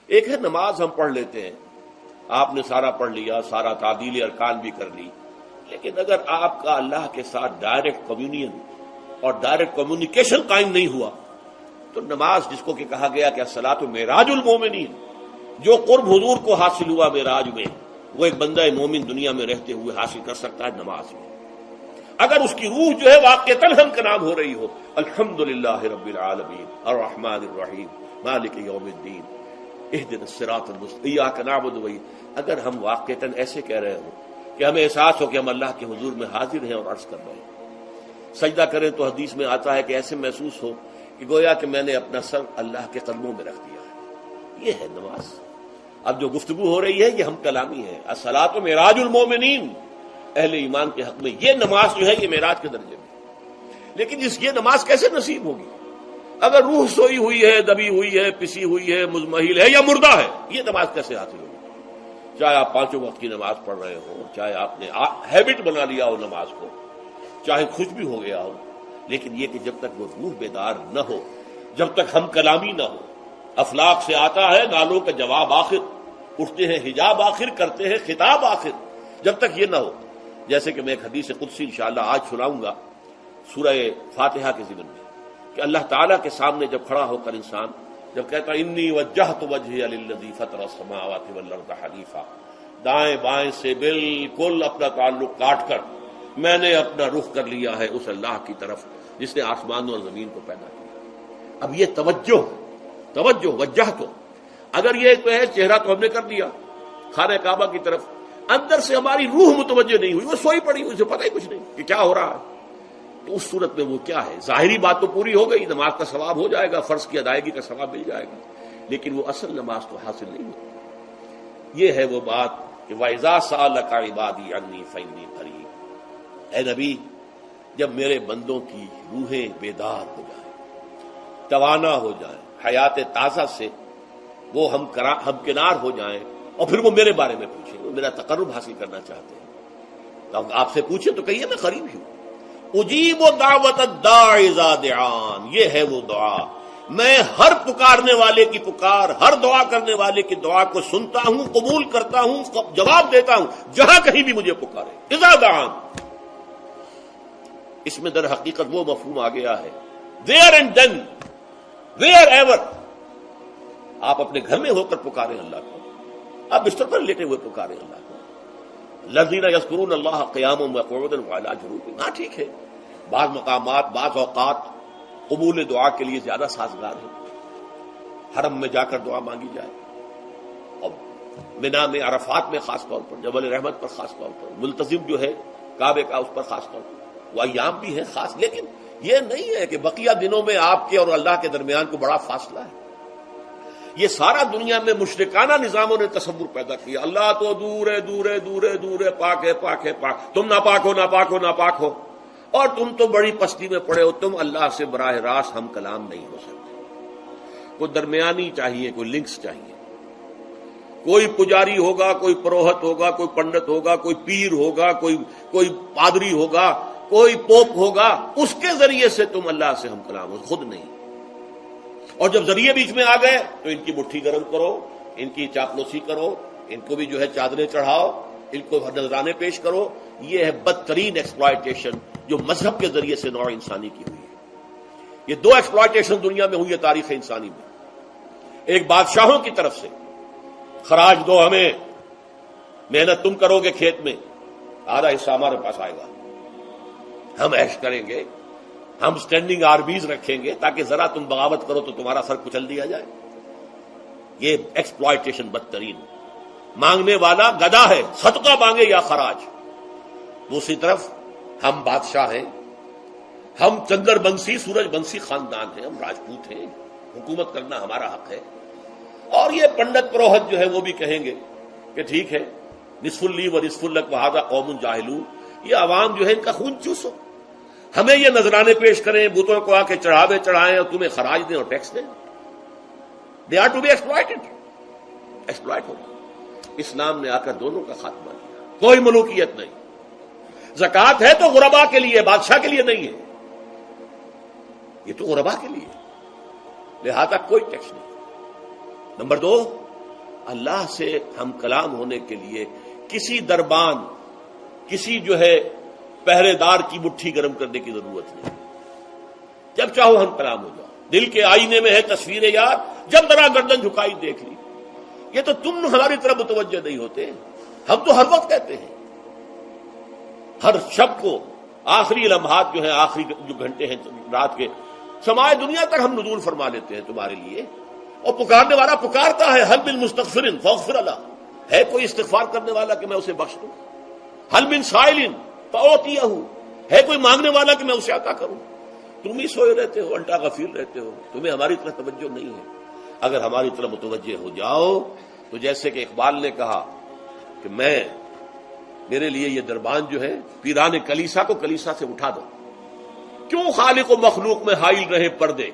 ایک ہے نماز ہم پڑھ لیتے ہیں، آپ نے سارا پڑھ لیا، سارا تعدیل ارکان بھی کر لی، لیکن اگر آپ کا اللہ کے ساتھ ڈائریکٹ کمیونین اور ڈائریکٹ کمیونیکیشن قائم نہیں ہوا تو نماز، جس کو کہ کہا گیا کہ الصلاۃ معراج المومنین، جو قرب حضور کو حاصل ہوا معراج میں، وہ ایک بندہ مومن دنیا میں رہتے ہوئے حاصل کر سکتا ہے نماز میں، اگر اس کی روح جو ہے واقعتاً ہم کا نام ہو رہی ہو، الحمدللہ رب العالمین الرحمن الرحیم مالک یوم الدین اہدنا الصراط المستقیم ایاک نعبد و اگر ہم واقعتاً ایسے کہہ رہے ہوں کہ ہمیں احساس ہو کہ ہم اللہ کے حضور میں حاضر ہیں اور عرض کر رہے ہیں، سجدہ کریں تو حدیث میں آتا ہے کہ ایسے محسوس ہو کہ گویا کہ میں نے اپنا سر اللہ کے قدموں میں رکھ دیا ہے، یہ ہے نماز۔ اب جو گفتگو ہو رہی ہے یہ ہم کلامی ہے، الصلاۃ معراج المومنین، اہل ایمان کے حق میں یہ نماز جو ہے یہ معراج کے درجے میں، لیکن یہ نماز کیسے نصیب ہوگی اگر روح سوئی ہوئی ہے، دبی ہوئی ہے، پسی ہوئی ہے، مزمحل ہے یا مردہ ہے؟ یہ نماز کیسے حاصل ہوگی؟ چاہے آپ پانچوں وقت کی نماز پڑھ رہے ہوں، چاہے آپ نے ہیبٹ بنا لیا ہو نماز کو، چاہے خوش بھی ہو گیا ہو، لیکن یہ کہ جب تک وہ روح بیدار نہ ہو، جب تک ہم کلامی نہ ہو، افلاق سے آتا ہے نالوں کا جواب آخر، اٹھتے ہیں حجاب آخر، کرتے ہیں خطاب آخر، جب تک یہ نہ ہو، جیسے کہ میں ایک حدیث قدسی انشاءاللہ آج سناؤں گا سورہ فاتحہ کے ضمن میں، کہ اللہ تعالیٰ کے سامنے جب کھڑا ہو کر انسان جب کہتا ہے انی وجہت وجہی للذی فطر السماوات والارض حنیفا، دائیں بائیں سے بالکل اپنا تعلق کاٹ کر میں نے اپنا رخ کر لیا ہے اس اللہ کی طرف جس نے آسمانوں اور زمین کو پیدا کیا۔ اب یہ توجہ وجہت، اگر یہ تو ہے چہرہ تو ہم نے کر دیا خانہ کعبہ کی طرف، اندر سے ہماری روح متوجہ نہیں ہوئی، وہ سوئی پڑی ہوئی، اسے پتہ ہی کچھ نہیں کہ کیا ہو رہا ہے، تو اس صورت میں وہ کیا ہے؟ ظاہری بات تو پوری ہو گئی، نماز کا ثواب ہو جائے گا، فرض کی ادائیگی کا ثواب مل جائے گا، لیکن وہ اصل نماز تو حاصل نہیں ہوتی۔ یہ ہے وہ بات کہ وَإِذَا سَأَلَكَ عِبَادِي عَنِّي فَإِنِّي قَرِيبٌ، اے نبی جب میرے بندوں کی روحیں بیدار ہو جائیں، توانا ہو جائیں، حیات تازہ سے وہ ہم کنار ہو جائیں، اور پھر وہ میرے بارے میں پوچھیں، وہ میرا تقرب حاصل کرنا چاہتے ہیں، تو آپ سے پوچھیں تو کہیے میں قریب ہوں، اجیب دعوت الداع اذا دعان، یہ ہے وہ دعا، میں ہر پکارنے والے کی پکار، ہر دعا کرنے والے کی دعا کو سنتا ہوں، قبول کرتا ہوں، جواب دیتا ہوں جہاں کہیں بھی مجھے پکارے، اذا دعان۔ اس میں در حقیقت وہ مفہوم آ گیا ہے there and then wherever، آپ اپنے گھر میں ہو کر پکاریں اللہ کو، آپ بستر پر لیٹے ہوئے پکاریں اللہ کو، الذین یذکرون اللہ قیاما وقعودا وعلی جنوبہم، ہاں ٹھیک ہے، بعض مقامات بعض اوقات قبول دعا کے لیے زیادہ سازگار ہے، حرم میں جا کر دعا مانگی جائے، اور منا میں عرفات میں خاص طور پر، جبل رحمت پر خاص طور پر، ملتزم جو ہے کعبے کا اس پر خاص طور پر، وہ ایام بھی ہے خاص، لیکن یہ نہیں ہے کہ بقیہ دنوں میں آپ کے اور اللہ کے درمیان کو بڑا فاصلہ ہے۔ یہ سارا دنیا میں مشرکانہ نظاموں نے تصور پیدا کیا، اللہ تو دور ہے دور ہے دور ہے دور ہے، پاک ہے پاک ہے پاک، تم ناپاک ہو ناپاک ہو ناپاک ہو، اور تم تو بڑی پستی میں پڑے ہو، تم اللہ سے براہ راست ہم کلام نہیں ہو سکتے۔ کوئی درمیانی چاہیے، کوئی لنکس چاہیے، کوئی پجاری ہوگا، کوئی پروہت ہوگا، کوئی پنڈت ہوگا، کوئی پیر ہوگا، کوئی پادری ہوگا، کوئی پوپ ہوگا، اس کے ذریعے سے تم اللہ سے ہم کلام ہو، خود نہیں۔ اور جب ذریعے بیچ میں آ گئے تو ان کی مٹھی گرم کرو، ان کی چاپلوسی کرو، ان کو بھی جو ہے چادریں چڑھاؤ، ان کو نذرانے پیش کرو، یہ ہے بدترین ایکسپلائٹیشن جو مذہب کے ذریعے سے نوع انسانی کی ہوئی ہے۔ یہ دو ایکسپلائٹیشن دنیا میں ہوئی ہے تاریخ انسانی میں، ایک بادشاہوں کی طرف سے خراج دو ہمیں، محنت تم کرو گے کھیت میں، آدھا حصہ ہمارے پاس آئے گا، ہم عیش کریں گے، ہم اسٹینڈنگ آرمیز رکھیں گے تاکہ ذرا تم بغاوت کرو تو تمہارا سر کچل دیا جائے۔ یہ ایکسپلائٹیشن بدترین، مانگنے والا گدھا ہے، صدقہ مانگے یا خراج۔ دوسری طرف ہم بادشاہ ہیں، ہم چندر بنسی سورج بنسی خاندان ہیں، ہم راجپوت ہیں، حکومت کرنا ہمارا حق ہے، اور یہ پنڈت پروہت جو ہے وہ بھی کہیں گے کہ ٹھیک ہے، نصف لی و نصف لک وھذا قوم جاہلون، یہ عوام جو ہے ان کا خون چوسو، ہمیں یہ نذرانے پیش کریں، بتوں کو آ کے چڑھاوے چڑھائیں اور تمہیں خراج دیں اور ٹیکس دیں۔ They are to be exploited, exploit ہوگا۔ اسلام نے آ کر دونوں کا خاتمہ کیا، کوئی ملوکیت نہیں۔ زکوٰۃ ہے تو غربا کے لیے، بادشاہ کے لیے نہیں ہے، یہ تو غربا کے لیے، لہذا کوئی ٹیکس نہیں۔ نمبر 2، اللہ سے ہم کلام ہونے کے لیے کسی دربان، کسی پہرے دار کی مٹھی گرم کرنے کی ضرورت نہیں. جب چاہو ہم کلام ہو جاؤ. دل کے آئینے میں ہے تصویر یار، جب ذرا گردن جھکائی دیکھ لی. یہ تو تم ہماری طرف متوجہ نہیں ہوتے، ہم تو ہر وقت کہتے ہیں. ہر شب کو آخری لمحات آخری جو گھنٹے ہیں رات کے، سمائے دنیا تک ہم نزول فرما لیتے ہیں تمہارے لیے. اور پکارنے والا پکارتا ہے، حل من مستغفر فاغفر له، ہے کوئی استغفار کرنے والا کہ میں اسے بخش دوں؟ حل من سائل فاعطیہ، ہے کوئی مانگنے والا کہ میں اسے عطا کروں؟ تم ہی سوئے رہتے ہو، الٹا غفیر رہتے ہو، تمہیں ہماری طرف توجہ نہیں ہے. اگر ہماری طرف متوجہ ہو جاؤ تو جیسے کہ اقبال نے کہا کہ میرے لیے یہ دربان پیران کلیسا کو کلیسا سے اٹھا دو. کیوں خالق و مخلوق میں حائل رہے پردے،